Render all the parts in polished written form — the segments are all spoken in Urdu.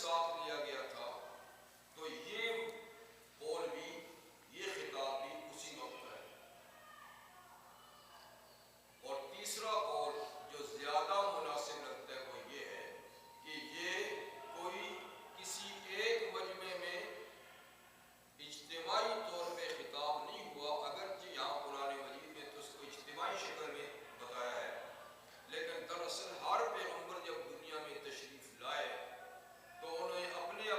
ساتھ لیا گیا تھا، تو یہ قول بھی، یہ خطاب بھی اسی وقت ہے۔ اور تیسرا قول جو زیادہ مناسب لگتا ہے وہ یہ ہے کہ یہ کوئی کسی ایک مجمع میں اجتماعی طور پہ خطاب نہیں ہوا، اگرچہ یہاں قرآن مجید میں تو اس کو اجتماعی شکل میں بتایا ہے، لیکن دراصل ہر پیغمبر جب دنیا میں تشریف لائے تو انہیں اپنے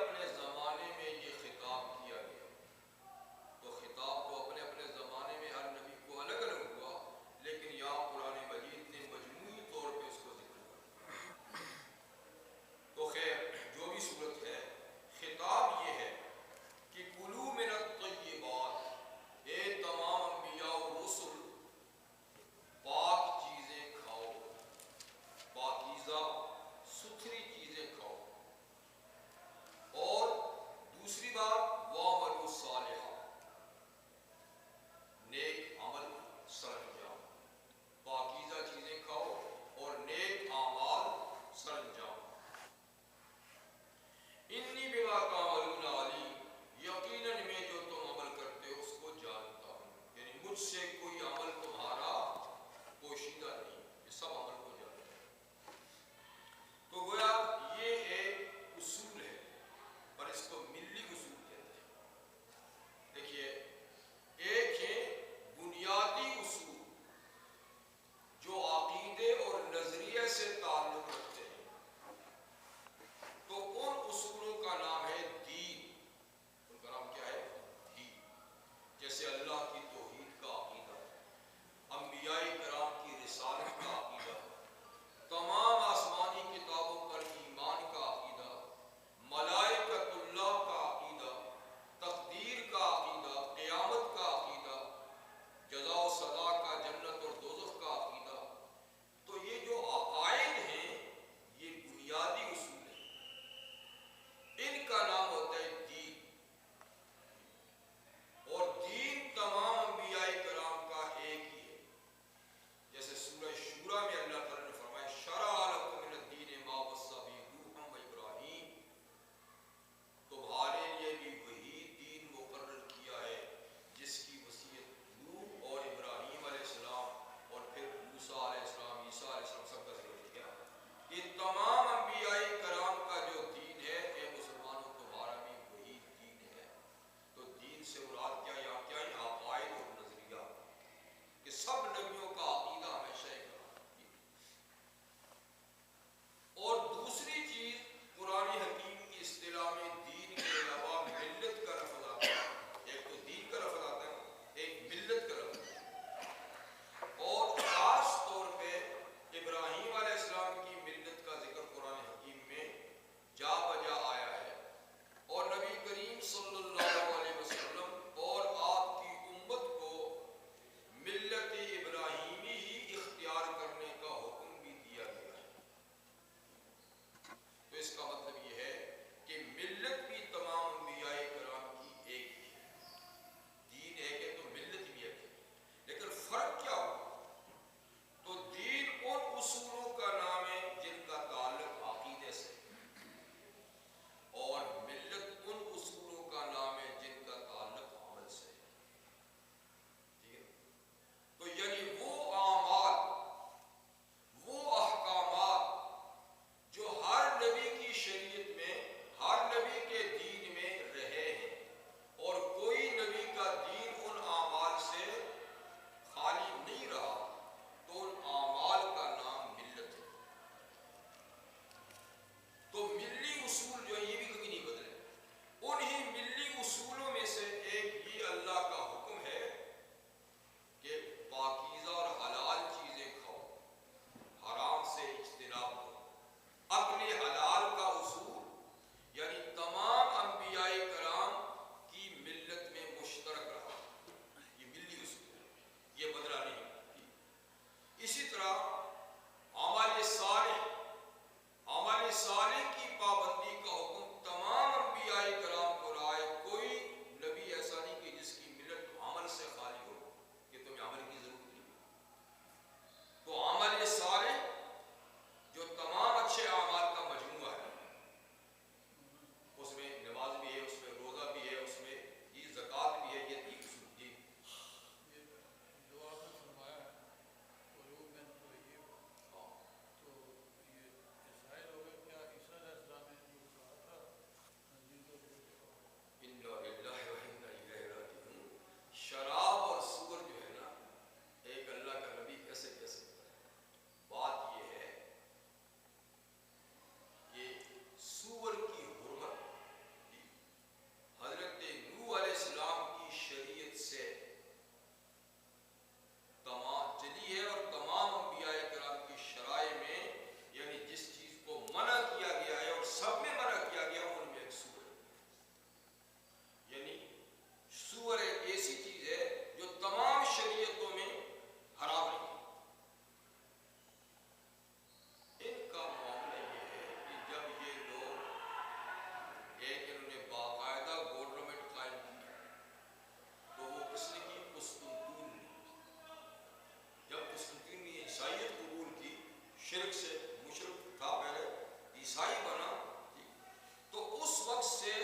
سے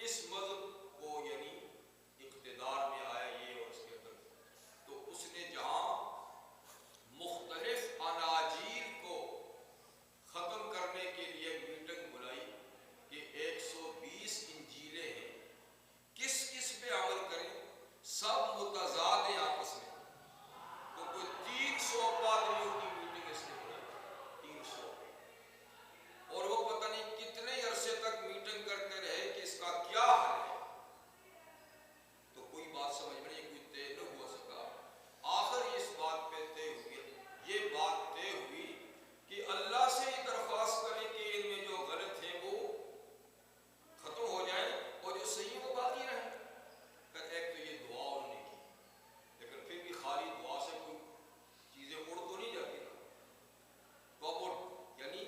اس مذہب کو یعنی اقتدار میں آیا یہ اور اس کے اندر، تو اس نے جہاں مختلف اناجیل کو ختم کرنے کے لیے میٹنگ بلائی کہ 120 انجیلیں ہیں، کس کس پہ عمل کریں، سب متضاد ہیں آپس میں، تو کوئی 300 پادریوں کی میٹنگ اس نے بلائی، 300، اور وہ پتہ نہیں کتنے عرصے تک میٹنگ کرتے رہے کہ اس کا کیا حل ہے، تو کوئی بات سمجھ میں نہیں، کوئی طے نہ ہو سکا۔ آخر اس بات پہ طے ہوئی، یہ بات طے ہوئی کہ اللہ سے ہی درخواست کریں کہ ان میں جو غلط ہیں وہ ختم ہو جائیں اور جو صحیح ہیں وہ باقی رہیں۔ ایک تو یہ دعا انہوں نے کی، لیکن پھر بھی خالی دعا سے کوئی چیزیں اڑ تو نہیں جاتی نا، تو اب وہ یعنی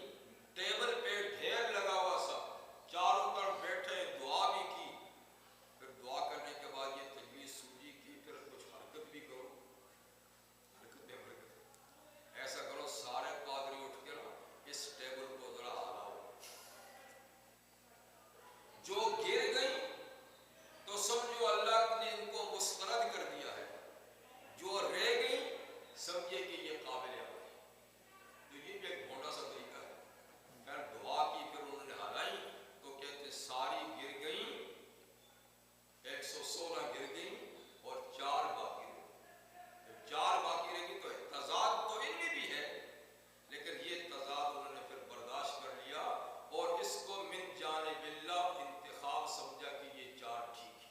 ٹیبل پہ ڈھیر لگا ہوا سب چاروں طرف بیٹھے، دعا بھی کی، پھر دعا کرنے کے بعد یہ تجویز سوچی کہ پھر کچھ حرکت بھی کرو، حرکت ایسا کرو سارے پادری اٹھ کے نا اس ٹیبل کو ذرا ہلاؤ، جو گر گئی تو سمجھو اللہ نے ان کو مسترد کر دیا ہے، جو رہ گئی سمجھے کہ یہ قابل عمل ہے، تو یہ بھی ایک بھونڈا سا طریقہ ہے۔ خیر دعا کی، پھر انہوں نے ہلائی تو کہتے ساری گر گئیں، 116 گر گئیں اور 4 باقی رہ گئی۔ جب 4 باقی رہ گئی تو تضاد تو ان میں بھی ہے، لیکن یہ تضاد انہوں نے پھر برداشت کر لیا اور اس کو من جانب اللہ انتخاب سمجھا کہ یہ 4 ٹھیک ہے،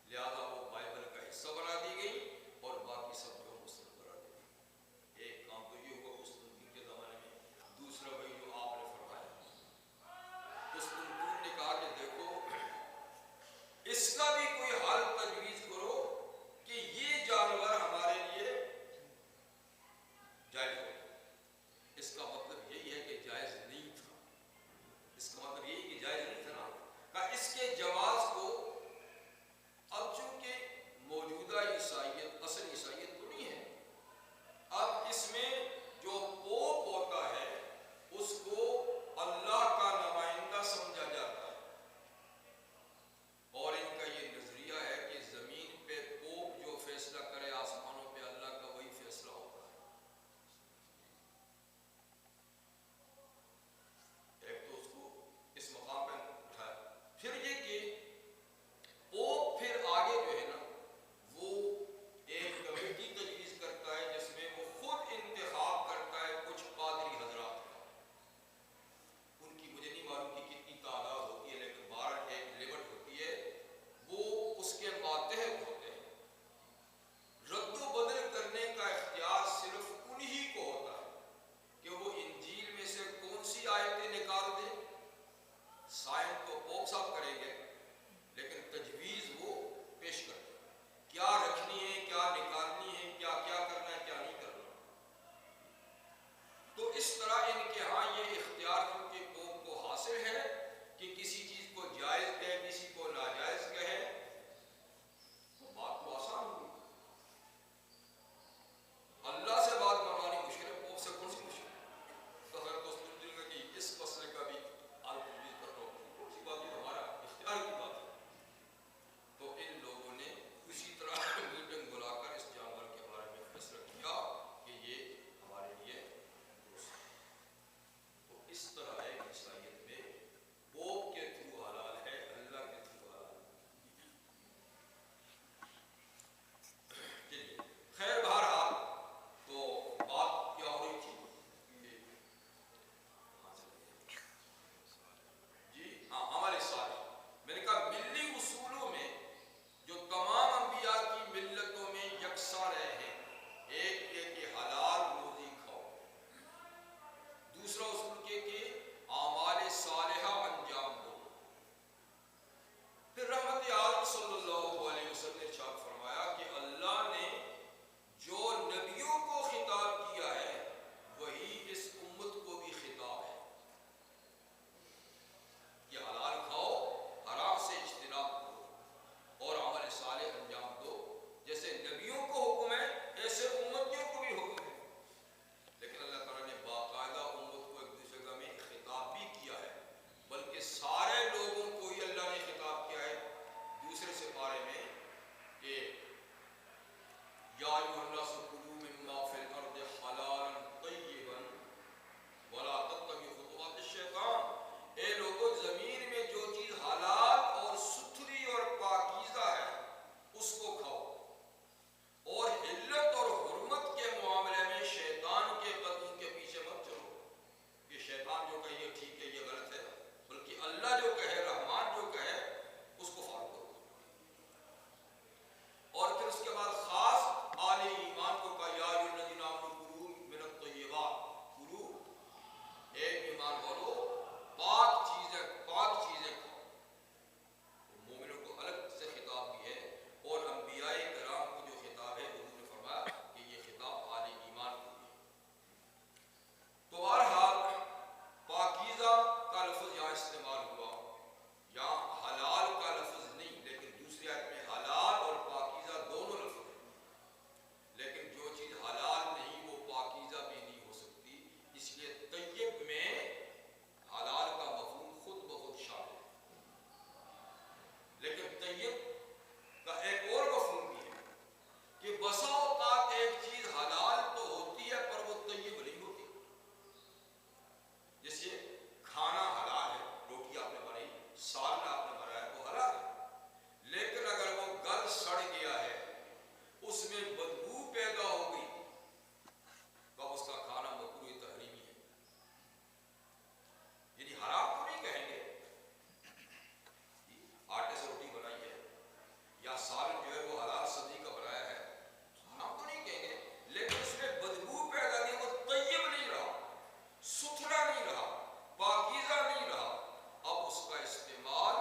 لہذا وہ بائبل کا حصہ بنا دی گئی اور باقی سب کو مسلم بنا دی گئی۔ ایک کام تو یہ ہوا قسطنطین کے زمانے میں۔ دوسرا بھائی جو آپ نے فرمایا، قسطنطین نے کہا کہ دیکھو اس کا بھی کوئی حل تجویز کرو کہ یہ جانور ہمارے لیے جائز ہو۔ اس کا مطلب یہی ہے کہ جائز نہیں تھا، اس کا مطلب یہی کہ جائز نہیں تھا نا، کہ اس کے جواز کو اب چونکہ موجودہ عیسائیت اصل عیسائیت تو نہیں ہے، اب اس میں جو پوپ ہوتا ہے اس کو اللہ کا نمائندہ سمجھا جاتا ہے، اور ان کا یہ سالن آپ نے بنایا وہ حلال ہے، لیکن اگر وہ گل سڑ گیا ہے، اس میں بدبو پیدا ہو گئی، تو اس کا کھانا مکروہ تحریمی ہے، یعنی حرام تو نہیں کہیں گے، آٹے سے روٹی بنائی ہے یا سالن جو ہے وہ حلال سبزی کا بنایا ہے، حرام تو نہیں کہیں گے، لیکن اس میں بدبو پیدا نہیں، وہ طیب نہیں رہا، ستھرا نہیں رہا، پاکیزہ نہیں رہا، اب اس کا استعمال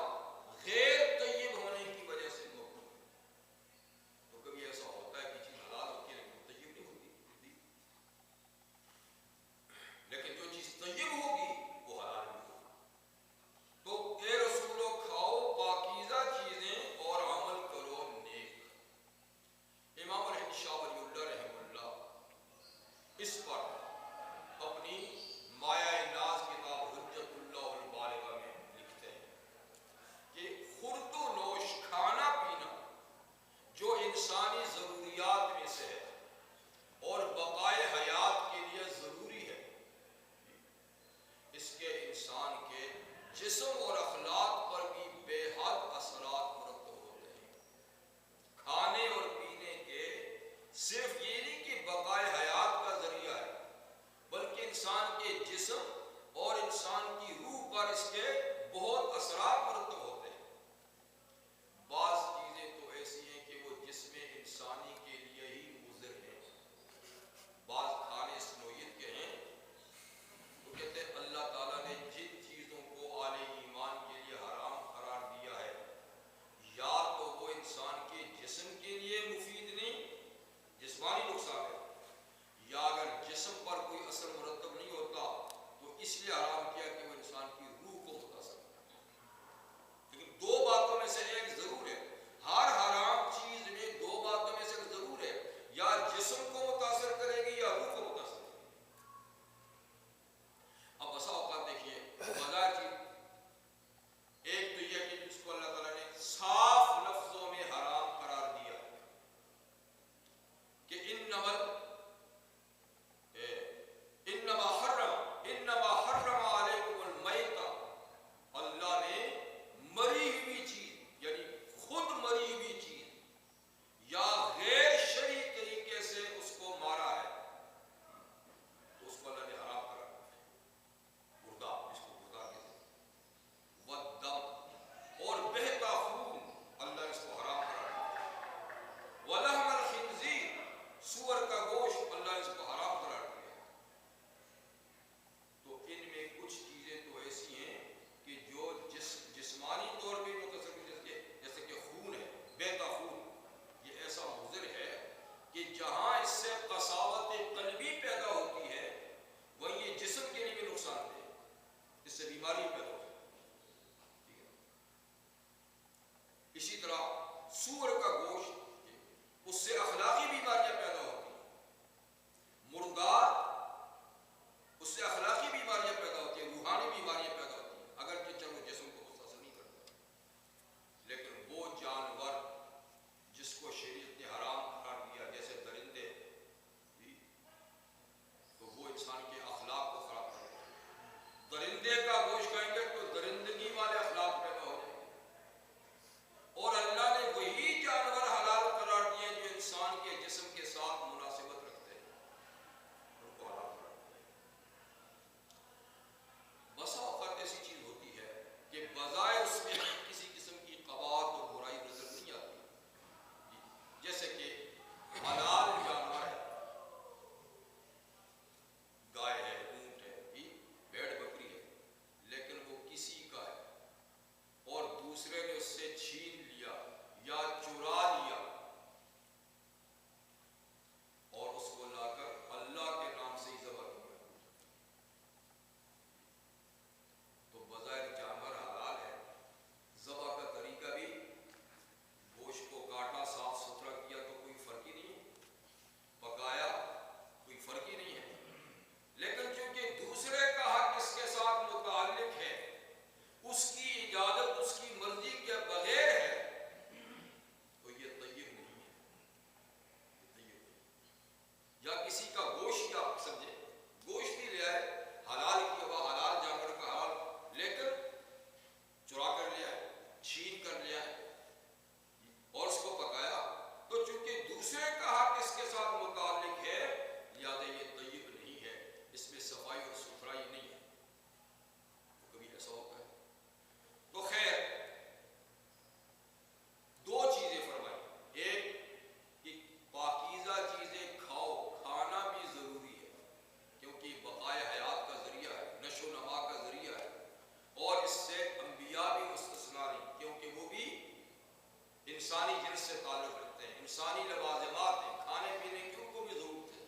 انسانی لوازمات ہیں، کھانے پینے کی ان کو بھی ضرورت ہے،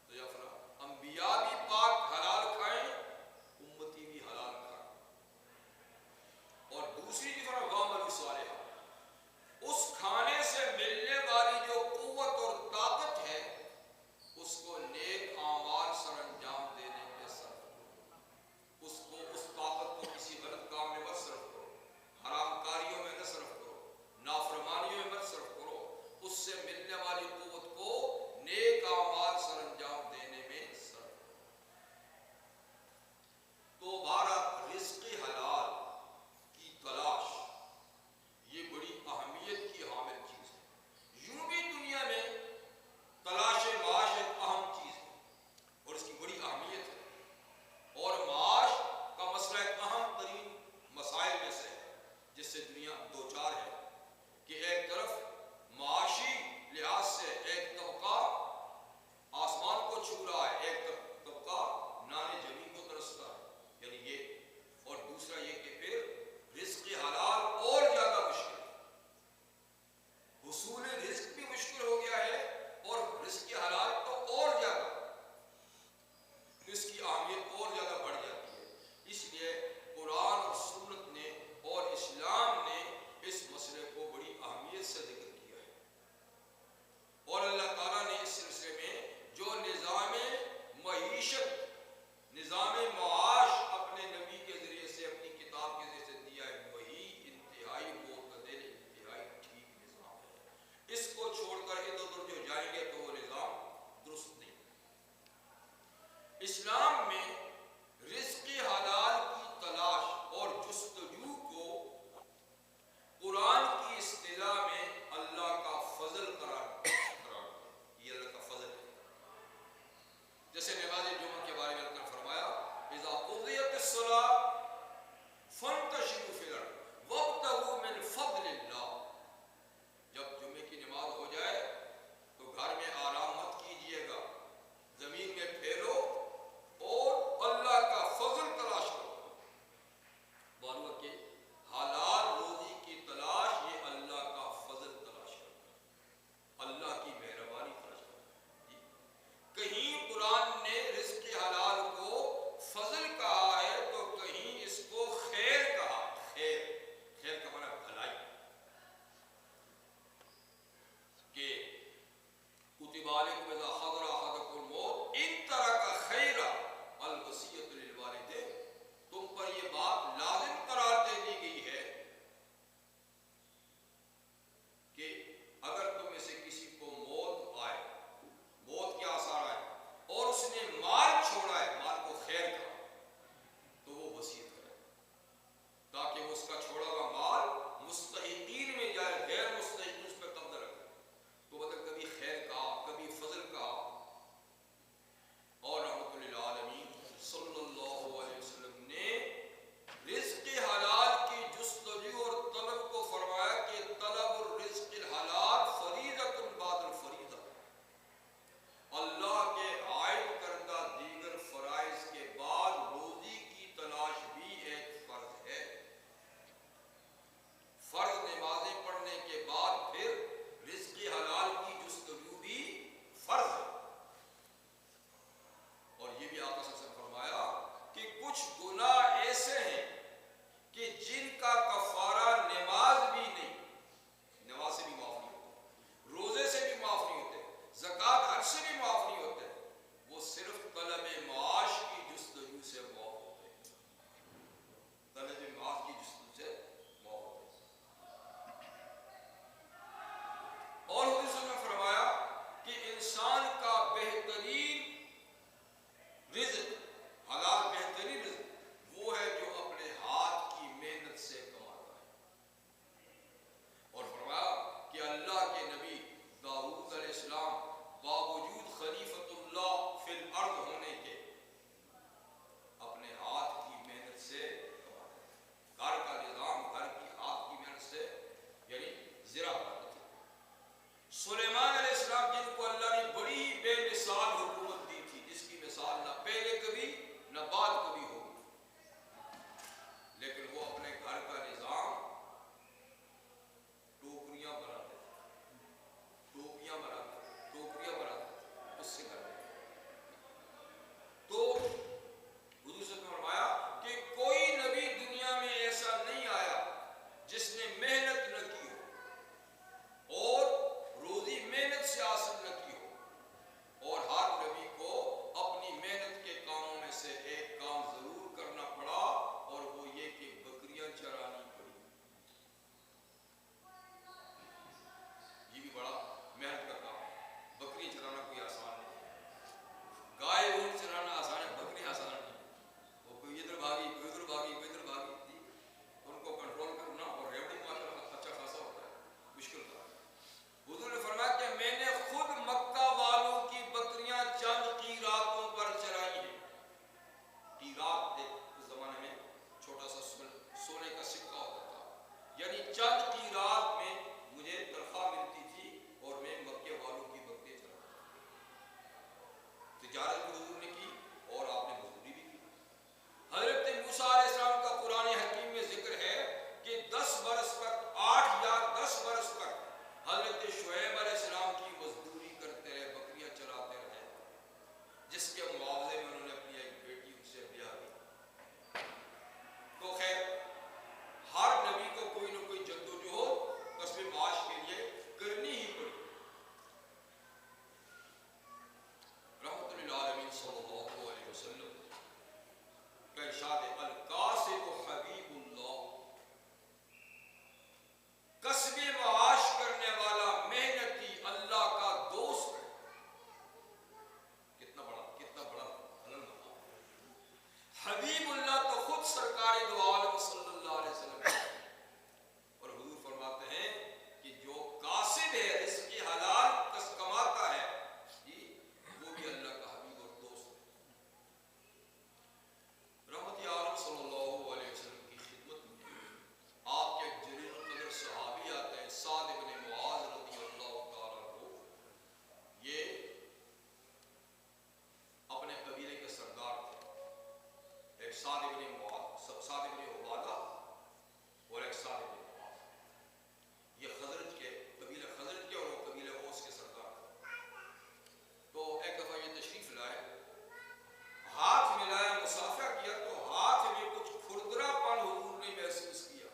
تو یا فرا انبیاء بھی پاک حلال کھائیں، امتی بھی حلال کھائیں، اور دوسری چیز فرا وعملوا صالحا، اس کھانے سے ملنے والی جو قوت اور طاقت ہے اس کو نیک اعمال سر انجام دینے میں صرف کرو، اس طاقت کو کسی غلط کام میں مت صرف کرو، حرام کاریوں میں نہ صرف کرو، نافرمانیوں میں مت صرف کرو، اس سے ملنے والی قوت 8 یا 10 برس تک حضرت شعیب علیہ السلام کی مزدوری کرتے رہے، بکریاں چراتے رہے، جس کے معاوضے میں انہوں نے اپنی ایک بیٹی ان سے بیاہ کی۔ تو خیر ہر نبی کو کوئی نہ کوئی جدوجہد کسب معاش کے لیے کرنی ہی پڑی۔ رحمت للعالمین صلی اللہ علیہ وسلم کا ارشاد ہے، الکاسب حبیب اللہ، کسب معاش کرنے والا محنتی اللہ کا دوست ہے۔ کتنا بڑا بلند مقام۔ حبیب اللہ تو خود سرکار دو عالم صلی اللہ علیہ وسلم ہے، اور حضور فرماتے ہیں کہ جو کاسب ہے، رزق حلال کس کماتا ہے، وہ بھی اللہ کا حبیب اور دوست ہے۔ رحمت عالم صلی اللہ علیہ وسلم کی خدمت میں آپ کے ایک جلیل القدر صحابی آتے ہیں، سعد بن معاذ رضی اللہ تعالیٰ عنہ۔ یہ اپنے قبیلے کے سردار تھے، ایک سعد بن عبادہ اور ایک سعد بن معاذ۔ یہ قبیلہ خزرج کے اور وہ قبیلہ اوس کے سردار تھے۔ تو ایک دفعہ یہ تشریف لائے، ہاتھ ملایا، مسافہ کیا، تو ہاتھ میں کچھ کھردرا پن حضور نے محسوس کیا۔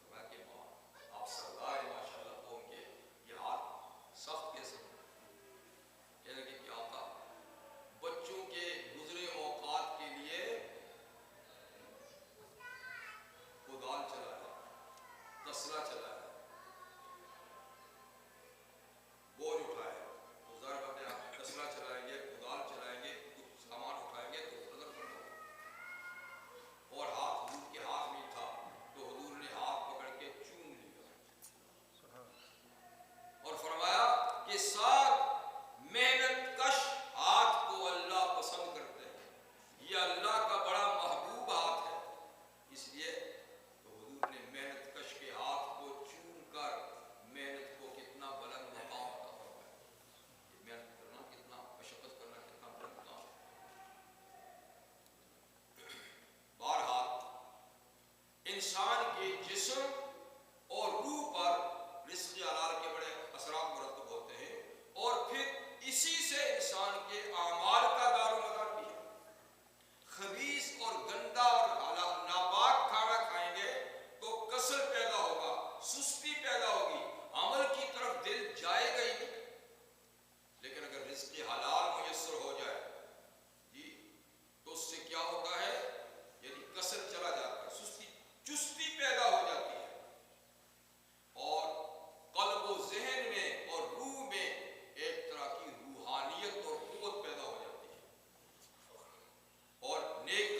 تو میں کہ آپ سردار ہیں ماشاءاللہ قوم کے، یہ ہاتھ سخت کیسے؟ کہنے لگے کہ آقا بچوں کے گزرے اوقات کے لیے کدال چلا ہے، تسلا چلا ہے، بوجھ اٹھائے، تو ظاہر بات ہے آپ تسلا چلائیں گے، کدال چلائیں گے، کچھ سامان اٹھائیں گے تو نظر پڑتا، اور ہاتھ حضور کے ہاتھ میں تھا، تو حضور نے ہاتھ پکڑ کے چوم لیا اور فرمایا کہ ساتھ محنت کش ہاتھ کو اللہ پسند کرتے ہیں، یہ اللہ کا بڑا محبوب ہاتھ ہے، اس لیے تو حضور نے محنت کش کے ہاتھ کو چوم کر محنت کو کتنا بلند مقام عطا فرمایا۔ یہ محنت کرنا کتنا، مشقت کرنا کتنا بلند مقام ہے۔ بہرحال انسان کے جسم اور روح پر رزق حلال کے بڑے اثرات مرتب ہوتے ہیں، اور پھر اسی سے انسان کے اعمال کا دار و مدار بھی ہے۔ خبیث اور گندا اور ناپاک کھانا کھائیں گے تو کسل پیدا ہوگا، سستی پیدا ہوگی، عمل کی طرف دل جائے گا ہی نہیں۔ لیکن اگر رزق حلال میسر ہو جائے تو اس سے کیا ہوتا ہے، یعنی کسل چلا جاتا ہے، چستی پیدا ہو جاتی ہے، اور قلب و ذہن میں اور روح میں ایک طرح کی روحانیت اور قوت پیدا ہو جاتی ہے، اور نیک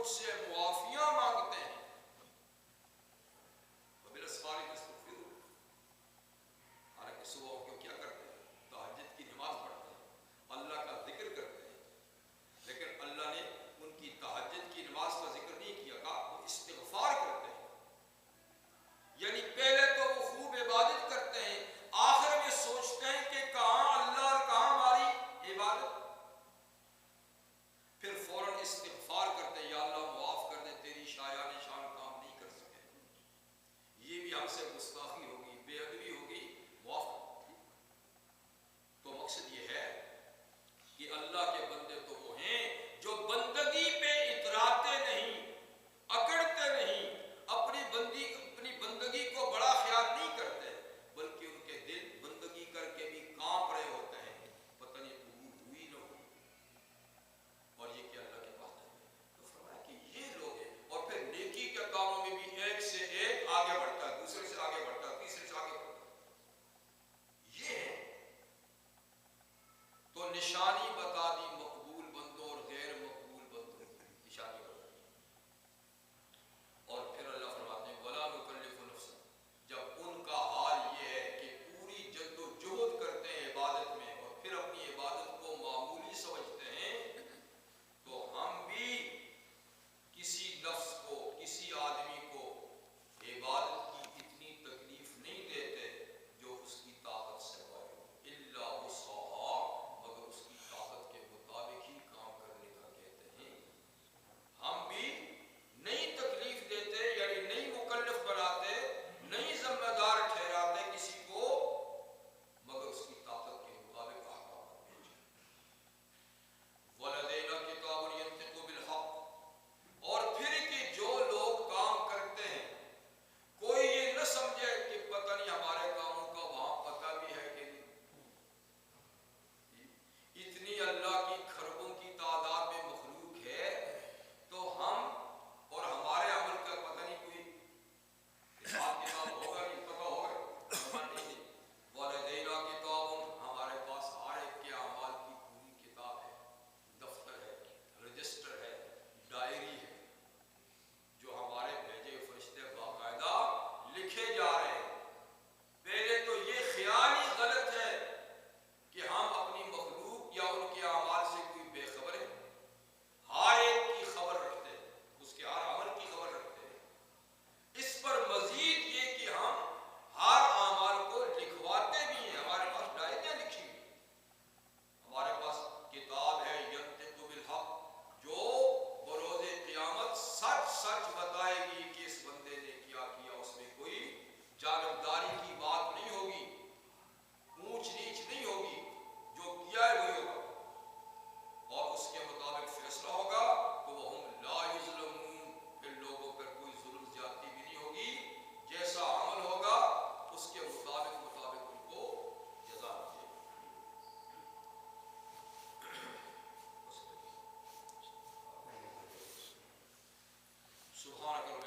مجھ سے معافیاں مانگتے ہیں وبالاسحار یستغفرون، حالانکہ صبح اٹھ کے کیا کرتے ہیں؟ تہجد کی نماز پڑھتے ہیں، اللہ کا ذکر کرتے ہیں، لیکن اللہ نے ان کی تہجد کی نماز کا ذکر نہیں کیا، کہا وہ استغفار کرتے ہیں، یعنی پہلے تو وہ خوب عبادت کرتے ہیں، آخر میں سوچتے ہیں کہ کہاں اللہ اور کہاں ہماری عبادت، پھر فوراً استغفار کرتے ہیں، یا اللہ معاف کر دے، تیری شایان شان کام نہیں کر سکے، یہ بھی ہم سے گستاخی ہوگی، بے ادبی ہوگی، معاف کر دے۔ تو مقصد یہ ہے کہ اللہ کے بندے تو وہ ہیں جو بندگی پہ اتراتے نہیں، اکڑتے نہیں، اپنی بندگی کو بڑا خیال نہیں کرتے، بلکہ ان کے دل بندگی کر کے بھی کانپ رہے ہوتے ہیں، پتہ نہیں قبول ہوئی نہ ہوئی، اور یہ کہ اللہ کے پاس ہے۔ تو فرمایا کہ یہ لوگ ہیں، اور پھر نیکی کے کاموں میں بھی ایک سے ایک آگے بڑھتا ہے، دوسرے سے آگے بڑھتا ہے، تیسرے سے آگے بڑھتا ہے، یہ ہے۔ تو نشانی بتا دی مقبول بندوں اور غیر مقبول بندوں کی نشانی بتا دی، اور پھر اللہ فرماتے ہیں وَلَا نُكَلِّفُ نَفْسًا، جب ان کا حال یہ ہے کہ پوری جد و جہد کرتے ہیں عبادت میں اور پھر اپنی عبادت کو معمولی سمجھتے ہیں، تو ہم بھی کسی نفس کو، کسی آدمی کو عبادت کی اتنی تکلیف نہیں دیتے جو اس کی طاقت سے باہر ہو، الا وسعها، مگر اس کی طاقت کے مطابق ہی کام کرنے کا کہتے ہیں۔ ہم بھی نہیں تکلیف دیتے، یعنی نہیں مکلف بناتے، نہیں ذمہ دار ٹھہراتے کسی کو، مگر اس کی طاقت کے مطابق احکامات بھیجتے۔ وَلَدَيْنَا كِتَابٌ يَنطِقُ بِالْحَقِّ، اور پھر کہ جو لوگ کام کرتے ہیں کوئی یہ نہ سمجھے کہ پتہ نہیں ہمارے کاموں کا وہاں پتہ بھی ہے کہ نہیں، اتنی اللہ کی کھربوں کی تعداد میں مخلوق ہے، تو ہم اور ہمارے عمل کا پتہ نہیں کوئی حساب کتاب ہوگا، نہیں پتہ ہوگا، فرمان نہیں ہے۔ وَلَدَيْنَا كِتَابٌ، ہمارے پاس ہر ایک کے اعمال کی پوری کتاب ہے، دفتر ہے، رجسٹر ہے، ڈائری ہے، جو ہمارے بھیجے فرشتے باقاعدہ لکھے جا رہے ہیں۔ پہلے تو یہ خیال ہی غلط ہے کہ ہم اپنی مخلوق یا ان کے اعمال سے کوئی بے خبر ہے، ہر ایک کی خبر رکھتے ہیں، اس کے ہر عمل کی خبر رکھتے ہیں۔ اس پر مزید یہ کہ ہم ہر اعمال کو لکھواتے بھی ہیں، ہمارے پاس ڈائریاں لکھی ہوئی ہیں، ہمارے پاس کتاب ہے ینطق بالحق، جو بروز قیامت سچ سچ بتائے گی کہ اس بندے نے کیا کیا، اس میں کوئی جانبداری کی بات نہیں ہوگی، اونچ نیچ نہیں ہوگی، جو کیا ہے وہی ہوگا، اور اس کے مطابق فیصلہ ہوگا۔ تو وَهُمْ لَا يُظْلَمُونَ، پھر لوگوں پر کوئی ظلم زیادتی بھی نہیں ہوگی، جیسا عمل ہوگا اس کے مطابق ان کو جزا ملے گی۔ سبحانک